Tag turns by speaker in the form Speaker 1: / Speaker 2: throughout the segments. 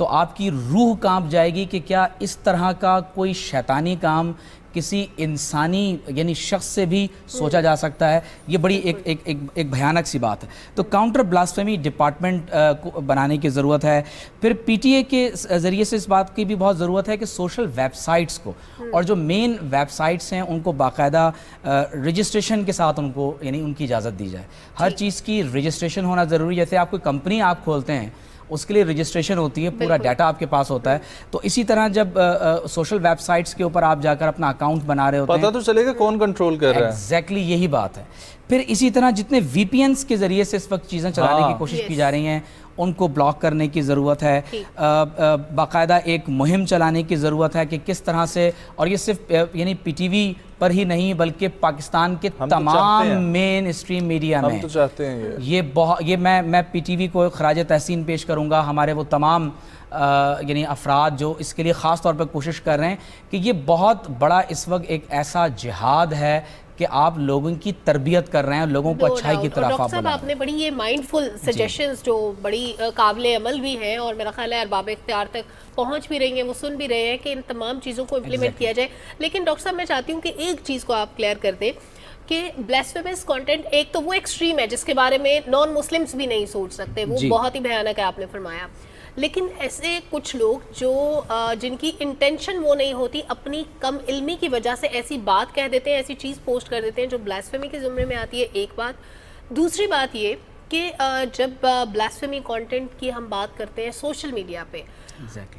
Speaker 1: تو آپ کی روح کانپ جائے گی کہ کیا اس طرح کا کوئی شیطانی کام کسی انسانی یعنی شخص سے بھی سوچا جا سکتا ہے. یہ بڑی ایک بھیانک سی بات ہے. تو کاؤنٹر بلاسفیمی ڈپارٹمنٹ کو بنانے کی ضرورت ہے. پھر پی ٹی اے کے ذریعے سے اس بات کی بھی بہت ضرورت ہے کہ سوشل ویب سائٹس کو اور جو مین ویب سائٹس ہیں ان کو باقاعدہ رجسٹریشن کے ساتھ ان کو یعنی ان کی اجازت دی جائے. ہر چیز کی رجسٹریشن ہونا ضروری. جیسے آپ کوئی کمپنی آپ کھولتے ہیں اس کے لیے رجسٹریشن ہوتی ہے, پورا ڈیٹا آپ کے پاس ہوتا ہے. تو اسی طرح جب سوشل ویب سائٹس کے اوپر آپ جا کر اپنا اکاؤنٹ بنا رہے ہوتے ہیں,
Speaker 2: پتہ تو چلے گا کون کنٹرول کر رہا ہے.
Speaker 1: ایگزیکٹلی یہی بات ہے. پھر اسی طرح جتنے وی پی اینس کے ذریعے سے اس وقت چیزیں چلانے کی کوشش کی جا رہی ہیں ان کو بلاک کرنے کی ضرورت ہے. باقاعدہ ایک مہم چلانے کی ضرورت ہے کہ کس طرح سے, اور یہ صرف یعنی پی ٹی وی پر ہی نہیں بلکہ پاکستان کے تمام مین اسٹریم میڈیا میں.
Speaker 2: ہم تو چاہتے ہیں
Speaker 1: یہ میں پی ٹی وی کو خراج تحسین پیش کروں گا, ہمارے وہ تمام یعنی افراد جو اس کے لیے خاص طور پر کوشش کر رہے ہیں کہ یہ بہت بڑا اس وقت ایک ایسا جہاد ہے کہ آپ لوگوں کی تربیت کر رہے ہیں, لوگوں کو اچھائی کی طرف
Speaker 3: ڈاکٹر صاحب آپ نے بڑی یہ مائنڈ فل سجیشنز جو بڑی قابل عمل بھی ہیں اور میرا خیال ہے ارباب اختیار تک پہنچ بھی رہی ہیں, وہ سن بھی رہے ہیں کہ ان تمام چیزوں کو امپلیمنٹ کیا جائے. لیکن ڈاکٹر صاحب میں چاہتی ہوں کہ ایک چیز کو آپ کلیئر کر دیں کہ بلیسفیمس کانٹینٹ ایک تو وہ ایکسٹریم ہے جس کے بارے میں نان مسلمس بھی نہیں سوچ سکتے, وہ بہت ہی بھیانک ہے آپ نے فرمایا. لیکن ایسے کچھ لوگ جو جن کی انٹینشن وہ نہیں ہوتی, اپنی کم علمی کی وجہ سے ایسی بات کہہ دیتے ہیں, ایسی چیز پوسٹ کر دیتے ہیں جو بلاسفیمی کے زمرے میں آتی ہے. ایک بات. دوسری بات یہ کہ جب بلاسفیمی کانٹینٹ کی ہم بات کرتے ہیں سوشل میڈیا پہ,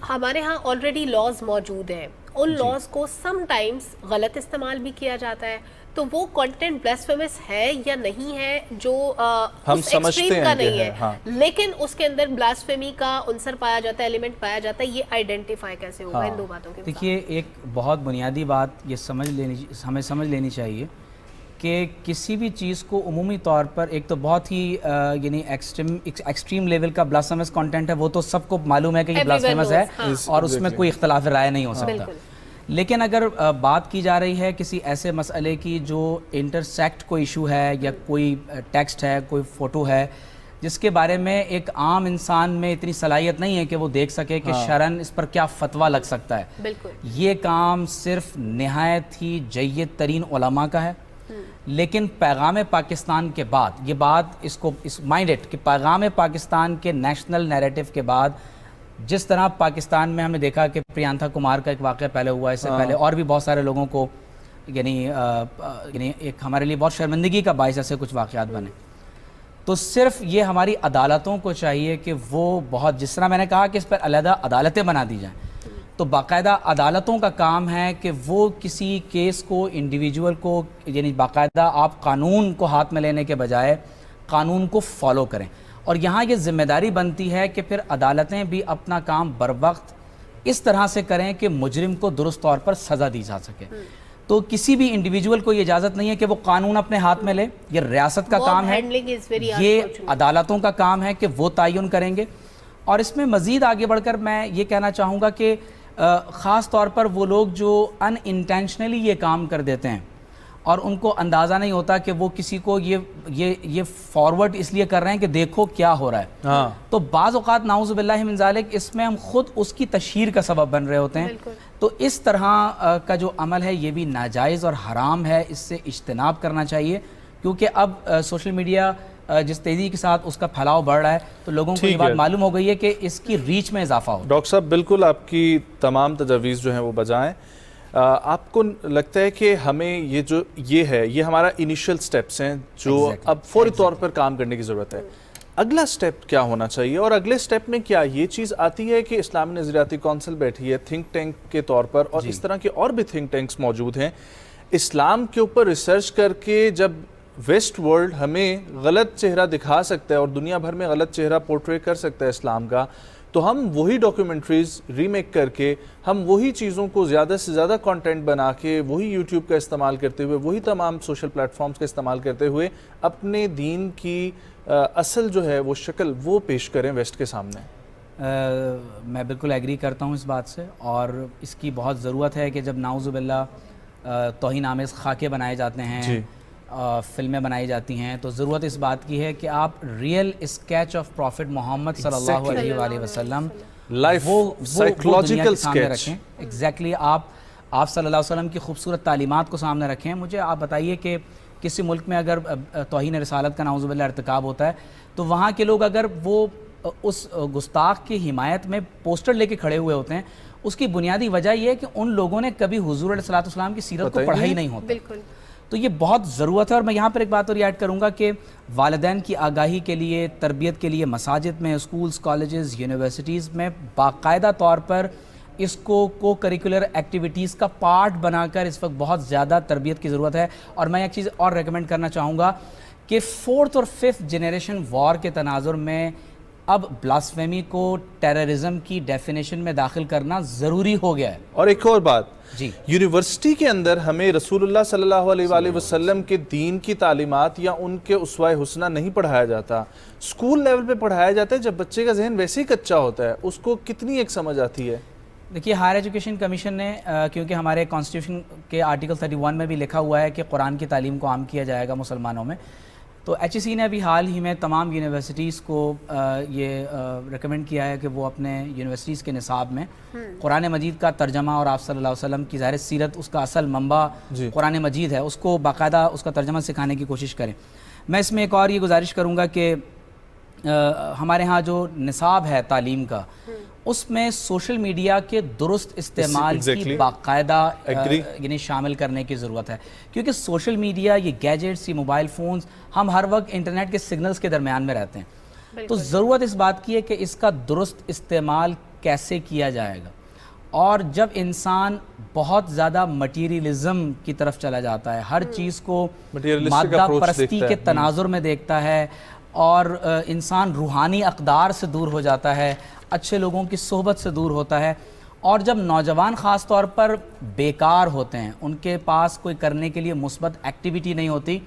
Speaker 3: ہمارے ہاں آلریڈی لاز موجود ہیں, ان لاز کو سم ٹائمز غلط استعمال بھی کیا جاتا ہے. تو وہ کنٹینٹ بلاسفیمس ہے یا نہیں ہے جو
Speaker 2: ہم سمجھتے ہیں
Speaker 3: کا نہیں ہے, لیکن اس کے اندر بلاسفیمی کا عنصر پایا جاتا ہے, ایلیمنٹ پایا جاتا ہے, یہ آئیڈینٹیفائی کیسے ہوگا ان دو باتوں کے؟
Speaker 1: دیکھیے ایک بہت بنیادی بات یہ ہمیں سمجھ لینی چاہیے کہ کسی بھی چیز کو عمومی طور پر ایک تو بہت ہی یعنی ایکسٹریم لیول کا بلاسفیمس کنٹینٹ ہے, وہ تو سب کو معلوم ہے کہ یہ بلاسفیمس ہے اور اس میں کوئی اختلاف رائے نہیں ہو سکتا. لیکن اگر بات کی جا رہی ہے کسی ایسے مسئلے کی جو انٹرسیکٹ کوئی ایشو ہے یا کوئی ٹیکسٹ ہے, کوئی فوٹو ہے جس کے بارے میں ایک عام انسان میں اتنی صلاحیت نہیں ہے کہ وہ دیکھ سکے کہ شرعاً اس پر کیا فتویٰ لگ سکتا ہے, یہ کام صرف نہایت ہی جید ترین علماء کا ہے. لیکن پیغام پاکستان کے بعد یہ بات اس مائنڈ کہ پیغام پاکستان کے نیشنل نیریٹو کے بعد جس طرح پاکستان میں ہم نے دیکھا کہ پریانتھا کمار کا ایک واقعہ پہلے ہوا, اس سے پہلے اور بھی بہت سارے لوگوں کو یعنی ایک ہمارے لیے بہت شرمندگی کا باعث ایسے کچھ واقعات بنے. تو صرف یہ ہماری عدالتوں کو چاہیے کہ وہ بہت, جس طرح میں نے کہا کہ اس پر علیحدہ عدالتیں بنا دی جائیں, تو باقاعدہ عدالتوں کا کام ہے کہ وہ کسی کیس کو انڈیویجول کو یعنی باقاعدہ آپ قانون کو ہاتھ میں لینے کے بجائے قانون کو فالو کریں. اور یہاں یہ ذمہ داری بنتی ہے کہ پھر عدالتیں بھی اپنا کام بر وقت اس طرح سے کریں کہ مجرم کو درست طور پر سزا دی جا سکے. تو کسی بھی انڈیویجول کو یہ اجازت نہیں ہے کہ وہ قانون اپنے ہاتھ میں لے, یہ ریاست کا کام ہے, یہ عدالتوں کا کام ہے کہ وہ تعین کریں گے. اور اس میں مزید آگے بڑھ کر میں یہ کہنا چاہوں گا کہ خاص طور پر وہ لوگ جو ان انٹینشنلی یہ کام کر دیتے ہیں اور ان کو اندازہ نہیں ہوتا کہ وہ کسی کو یہ فارورڈ اس لیے کر رہے ہیں کہ دیکھو کیا ہو رہا ہے, تو بعض اوقات نعوذ باللہ من ذالک اس میں ہم خود اس کی تشہیر کا سبب بن رہے ہوتے ہیں. تو اس طرح کا جو عمل ہے یہ بھی ناجائز اور حرام ہے, اس سے اجتناب کرنا چاہیے, کیونکہ اب سوشل میڈیا جس تیزی کے ساتھ اس کا پھیلاؤ بڑھ رہا ہے تو لوگوں کو یہ بات معلوم ہو گئی ہے کہ اس کی ریچ میں اضافہ ہو.
Speaker 2: ڈاکٹر صاحب بالکل آپ کی تمام تجاویز جو ہیں وہ بجائیں. آپ کو لگتا ہے کہ ہمیں یہ ہے یہ ہمارا انیشل سٹیپس ہیں جو اب فوری طور پر کام کرنے کی ضرورت ہے, اگلا سٹیپ کیا ہونا چاہیے؟ اور اگلے سٹیپ میں کیا یہ چیز آتی ہے کہ اسلامی نظریاتی کونسل بیٹھی ہے تھنک ٹینک کے طور پر, اور اس طرح کے اور بھی تھنک ٹینکس موجود ہیں, اسلام کے اوپر ریسرچ کر کے جب ویسٹ ورلڈ ہمیں غلط چہرہ دکھا سکتا ہے اور دنیا بھر میں غلط چہرہ پورٹری کر سکتا ہے اسلام کا, تو ہم وہی ڈاکیومنٹریز ریمیک کر کے, ہم وہی چیزوں کو زیادہ سے زیادہ کانٹینٹ بنا کے, وہی یوٹیوب کا استعمال کرتے ہوئے, وہی تمام سوشل پلیٹ فارمز کا استعمال کرتے ہوئے اپنے دین کی اصل جو ہے وہ شکل وہ پیش کریں ویسٹ کے سامنے.
Speaker 1: میں بالکل ایگری کرتا ہوں اس بات سے, اور اس کی بہت ضرورت ہے کہ جب نعوذ باللہ توہین آمیز خاکے بنائے جاتے ہیں, فلمیں بنائی جاتی ہیں, تو ضرورت اس بات کی ہے کہ آپ ریئل اسکیچ آف پروفٹ محمد صلی اللہ علیہ وآلہ وسلم
Speaker 2: Life, psychological sketch.
Speaker 1: ایگزیکٹلی آپ صلی اللہ علیہ وسلم کی خوبصورت تعلیمات کو سامنے رکھیں. مجھے آپ بتائیے کہ کسی ملک میں اگر توہین رسالت کا نعوذ باللہ ارتکاب ہوتا ہے تو وہاں کے لوگ اگر وہ اس گستاخ کی حمایت میں پوسٹر لے کے کھڑے ہوئے ہوتے ہیں, اس کی بنیادی وجہ یہ ہے کہ ان لوگوں نے کبھی حضور علیہ الصلوۃ والسلام کی سیرت کو پڑھا ہی نہیں ہوتا.
Speaker 3: بالکل.
Speaker 1: تو یہ بہت ضرورت ہے. اور میں یہاں پر ایک بات اور ایڈ کروں گا کہ والدین کی آگاہی کے لیے, تربیت کے لیے مساجد میں, اسکولز, کالجز, یونیورسٹیز میں باقاعدہ طور پر اس کو کریکولر ایکٹیویٹیز کا پارٹ بنا کر اس وقت بہت زیادہ تربیت کی ضرورت ہے. اور میں ایک چیز اور ریکمینڈ کرنا چاہوں گا کہ 4th اور 5th جنریشن وار کے تناظر میں اب بلاسفیمی کو ٹیررزم کی ڈیفینیشن میں داخل کرنا ضروری ہو گیا ہے.
Speaker 2: اور ایک اور بات,
Speaker 1: جی,
Speaker 2: یونیورسٹی کے اندر ہمیں رسول اللہ صلی اللہ علیہ وآلہ وسلم کے دین کی تعلیمات یا ان کے اسوہ حسنہ نہیں پڑھایا جاتا, اسکول لیول پہ پڑھایا جاتا ہے. جب بچے کا ذہن ویسے ہی کچا ہوتا ہے, اس کو کتنی ایک سمجھ آتی ہے.
Speaker 1: دیکھیے, ہائر ایجوکیشن کمیشن نے کیونکہ ہمارے کانسٹیٹیوشن کے آرٹیکل 31 میں بھی لکھا ہوا ہے کہ قرآن کی تعلیم کو عام کیا جائے گا مسلمانوں میں, تو ایچ ای سی نے ابھی حال ہی میں تمام یونیورسٹیز کو یہ ریکمینڈ کیا ہے کہ وہ اپنے یونیورسٹیز کے نصاب میں قرآن مجید کا ترجمہ, اور آپ صلی اللہ علیہ وسلم کی ظاہر سیرت, اس کا اصل منبع قرآن مجید ہے, اس کو باقاعدہ اس کا ترجمہ سکھانے کی کوشش کریں. میں اس میں ایک اور یہ گزارش کروں گا کہ ہمارے ہاں جو نصاب ہے تعلیم کا, اس میں سوشل میڈیا کے درست استعمال کی باقاعدہ یعنی شامل کرنے کی ضرورت ہے. کیونکہ سوشل میڈیا, یہ گیجٹس, یہ موبائل فونز, ہم ہر وقت انٹرنیٹ کے سگنلز کے درمیان میں رہتے ہیں, تو ضرورت اس بات کی ہے کہ اس کا درست استعمال کیسے کیا جائے گا. اور جب انسان بہت زیادہ مٹیریلزم کی طرف چلا جاتا ہے, ہر چیز کو مادہ پرستی کے تناظر میں دیکھتا ہے, اور انسان روحانی اقدار سے دور ہو جاتا ہے, اچھے لوگوں کی صحبت سے دور ہوتا ہے, اور جب نوجوان خاص طور پر بیکار ہوتے ہیں, ان کے پاس کوئی کرنے کے لیے مثبت ایکٹیویٹی نہیں ہوتی,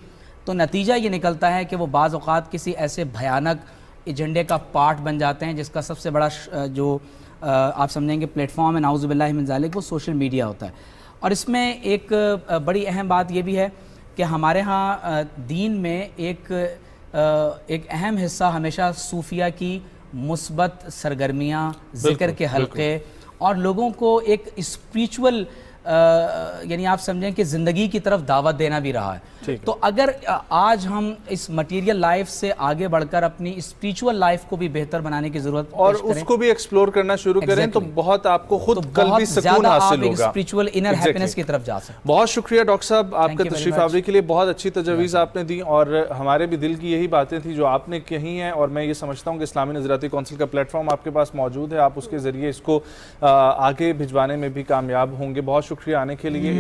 Speaker 1: تو نتیجہ یہ نکلتا ہے کہ وہ بعض اوقات کسی ایسے بھیانک ایجنڈے کا پارٹ بن جاتے ہیں جس کا سب سے بڑا جو آپ سمجھیں گے پلیٹ فارم ہے نعوذ باللہ من ذالک, وہ سوشل میڈیا ہوتا ہے. اور اس میں ایک بڑی اہم بات یہ بھی ہے کہ ہمارے ہاں دین میں ایک اہم حصہ ہمیشہ صوفیہ کی مثبت سرگرمیاں, ذکر کے حلقے, اور لوگوں کو ایک اسپریچول یعنی آپ سمجھیں کہ زندگی کی طرف دعوت دینا بھی رہا ہے. تو اگر آج ہم اس مٹیریل لائف سے آگے بڑھ کر اپنی اسپریچول لائف کو بھی بہتر بنانے کی ضرورت
Speaker 2: اور اس کو بھی ایکسپلور کرنا شروع کریں تو بہت آپ کو خود قلبی سکون حاصل ہوگا,
Speaker 1: اسپریچول انر ہیپینس کی طرف جا سکتے.
Speaker 2: بہت شکریہ ڈاکٹر صاحب آپ کا تشریف آوری کے لیے, بہت اچھی تجاویز آپ نے دی, اور ہمارے بھی دل کی یہی باتیں تھیں جو آپ نے کہی ہیں, اور میں یہ سمجھتا ہوں کہ اسلامی نظریاتی کونسل کا پلیٹ فارم آپ کے پاس موجود ہے, آپ اس کے ذریعے اس کو آگے بھجوانے میں بھی کامیاب ہوں گے. بہت شکریہ آنے کے لیے.